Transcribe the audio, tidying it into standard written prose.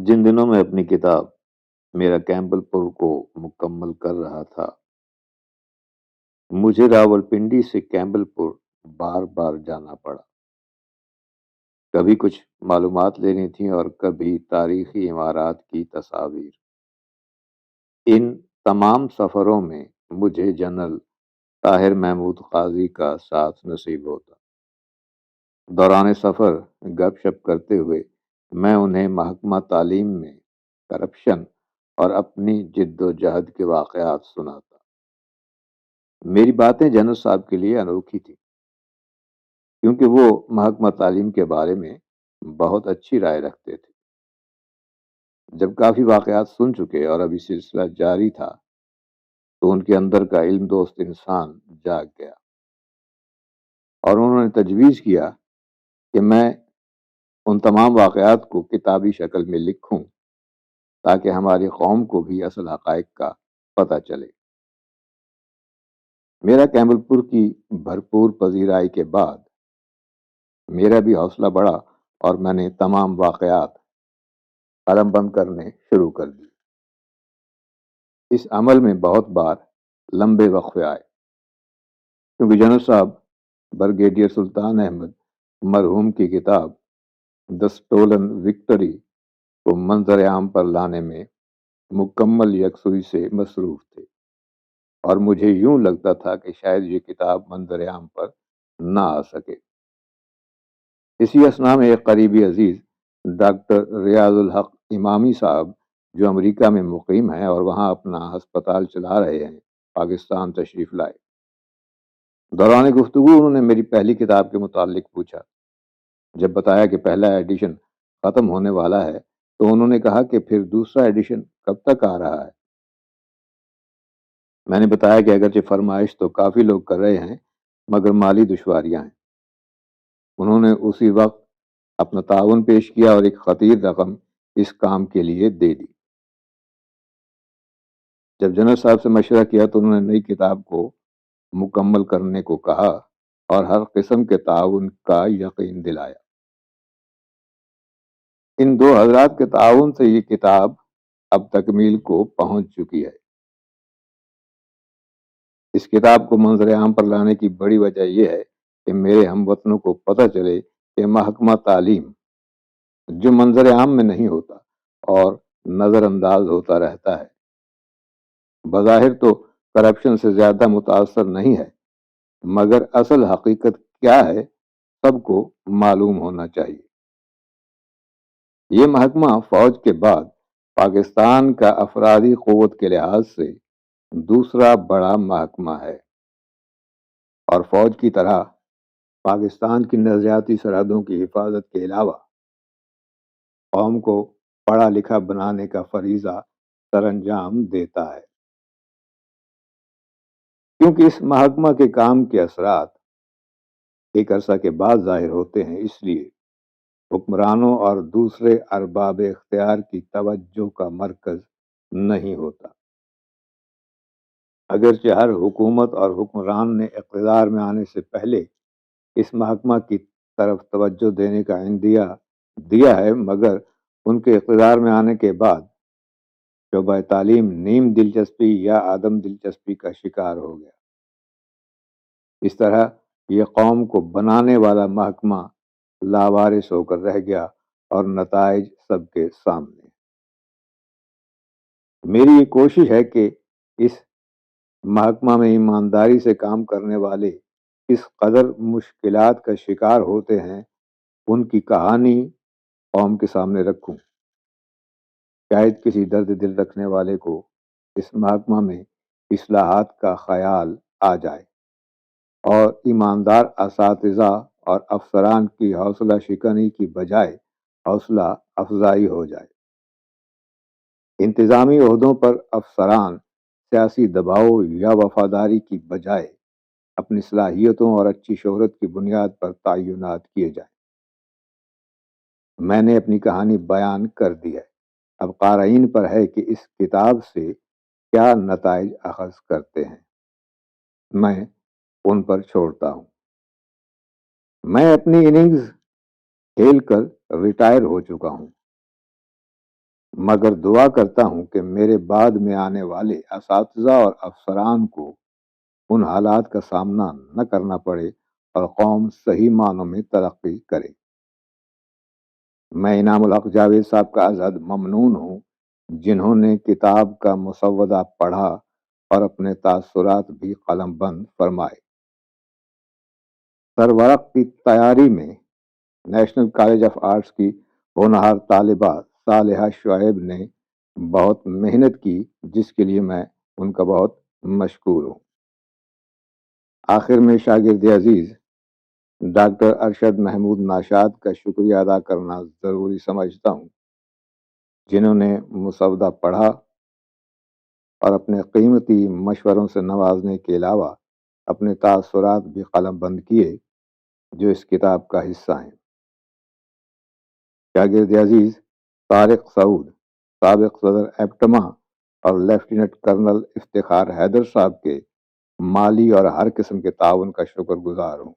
जिन दिनों मैं अपनी किताब मेरा कैम्पबेल को मुकम्मल कर रहा था, मुझे रावलपिंडी से कैम्पबेल बार-बार जाना पड़ा। कभी कुछ मालूमात लेनी थी और कभी तारीखी इमारत की तस्वीर। इन तमाम सफ़रों में मुझे जनरल ताहिर महमूद क़ाज़ी का साथ नसीब होता। दौरान सफ़र गपशप करते हुए मैं उन्हें महकमा तालीम में करप्शन और अपनी जिद्दोजहद के वाक़यात सुनाता। मेरी बातें जनरल साहब के लिए अनोखी थी, क्योंकि वो महकमा तालीम के बारे में बहुत अच्छी राय रखते थे। जब काफ़ी वाक़यात सुन चुके और अभी सिलसिला जारी था, तो उनके अंदर का इल्म दोस्त इंसान जाग गया और उन्होंने तजवीज़ किया कि मैं उन तमाम वाक़यात को किताबी शक्ल में लिखूं, ताकि हमारी कौम को भी असल हक़ाइक़ का पता चले। मेरा कैम्पबेल की भरपूर पज़ीराई के बाद मेरा भी हौसला बढ़ा और मैंने तमाम वाक़यात कलम बंद करने शुरू कर दी। इस अमल में बहुत बार लंबे वक्फे आए, क्योंकि जनरल साहब ब्रिगेडियर सुल्तान अहमद मरहूम की किताब द स्टोलन विक्ट्री को मंजर आम पर लाने में मुकम्मल यकसुई से मसरूफ़ थे और मुझे यूं लगता था कि शायद ये किताब मंजर आम पर ना आ सके। इसी असना में एक करीबी अजीज़ डॉक्टर रियाजुल हक इमामी साहब, जो अमेरिका में मुकीम हैं और वहाँ अपना हस्पताल चला रहे हैं, पाकिस्तान तशरीफ़ लाए। दौरान गुफ्तगू उन्होंने मेरी पहली किताब के मुतालिक पूछा। जब बताया कि पहला एडिशन ख़त्म होने वाला है, तो उन्होंने कहा कि फिर दूसरा एडिशन कब तक आ रहा है। मैंने बताया कि अगरचे फरमाइश तो काफ़ी लोग कर रहे हैं, मगर माली दुश्वारियाँ हैं। उन्होंने उसी वक्त अपना ताउन पेश किया और एक खतीर रकम इस काम के लिए दे दी। जब जनरल साहब से मशवरा किया तो उन्होंने नई किताब को मुकम्मल करने को कहा और हर किस्म के ताउन का यकीन दिलाया। इन दो हजरात के ताउन से ये किताब अब तकमील को पहुंच चुकी है। इस किताब को मंजर आम पर लाने की बड़ी वजह यह है कि मेरे हमवतनों को पता चले कि महकमा तालीम, जो मंजर आम में नहीं होता और नज़रअंदाज होता रहता है, बज़ाहिर तो करप्शन से ज़्यादा मुतासर नहीं है, मगर असल हकीकत क्या है सबको मालूम होना चाहिए। ये महकमा फौज के बाद पाकिस्तान का अफरादी क़ुव्वत के लिहाज से दूसरा बड़ा महकमा है और फौज की तरह पाकिस्तान की नज़रियाती सरहदों की हिफाजत के अलावा कौम को पढ़ा लिखा बनाने का फरीज़ा सरअंजाम देता है। क्योंकि इस महकमा के काम के असरात एक अरसा के बाद ज़ाहिर होते हैं, इसलिए हुक्मरानों और दूसरे अरबाब इख्तियार की तवज्जो का मरकज़ नहीं होता। अगरचे हर हुकूमत और हुक्मरान ने इक़्तिदार में आने से पहले इस महकमा की तरफ तवज्जो देने का इंदिया दिया है, मगर उनके इक़्तिदार में आने के बाद शोबा तालीम नीम दिलचस्पी या आदम दिलचस्पी का शिकार हो गया। इस तरह ये कौम को बनाने वाला महकमा लावारिस होकर रह गया और नताइज सबके सामने। मेरी ये कोशिश है कि इस महकमा में ईमानदारी से काम करने वाले किस कदर मुश्किलात का शिकार होते हैं, उनकी कहानी कौम के सामने रखूं। शायद किसी दर्द दिल रखने वाले को इस महकमा में इस्लाहात का ख्याल आ जाए और ईमानदार असातिज़ा और अफसरान की हौसला शिकनी की बजाय हौसला अफजाई हो जाए। इंतज़ामी ओहदों पर अफसरान सियासी दबाव या वफादारी की बजाय अपनी सलाहियतों और अच्छी शोहरत की बुनियाद पर तयनात किए जाएं। मैंने अपनी कहानी बयान कर दी है, अब क़ारीन पर है कि इस किताब से क्या नताइज अखज़ करते हैं। मैं उन पर छोड़ता हूँ। मैं अपनी इनिंग्स खेल कर रिटायर हो चुका हूँ। مگر دعا کرتا ہوں کہ میرے بعد میں آنے والے اساتذہ اور افسران کو ان حالات کا سامنا نہ کرنا پڑے اور قوم صحیح معنوں میں ترقی کرے۔ میں انعام الحق جاوید صاحب کا ازحد ممنون ہوں، جنہوں نے کتاب کا مسودہ پڑھا اور اپنے تاثرات بھی قلم بند فرمائے۔ سرورق کی تیاری میں نیشنل کالج آف آرٹس کی ہونہار طالبہ صالحہ شعیب نے بہت محنت کی، جس کے لیے میں ان کا بہت مشکور ہوں۔ آخر میں شاگرد عزیز ڈاکٹر ارشد محمود ناشاد کا شکریہ ادا کرنا ضروری سمجھتا ہوں، جنہوں نے مسودہ پڑھا اور اپنے قیمتی مشوروں سے نوازنے کے علاوہ اپنے تاثرات بھی قلم بند کیے، جو اس کتاب کا حصہ ہیں۔ شاگرد عزیز طارق سعود، سابق صدر ایپٹما اور لیفٹیننٹ کرنل افتخار حیدر صاحب کے مالی اور ہر قسم کے تعاون کا شکر گزار ہوں۔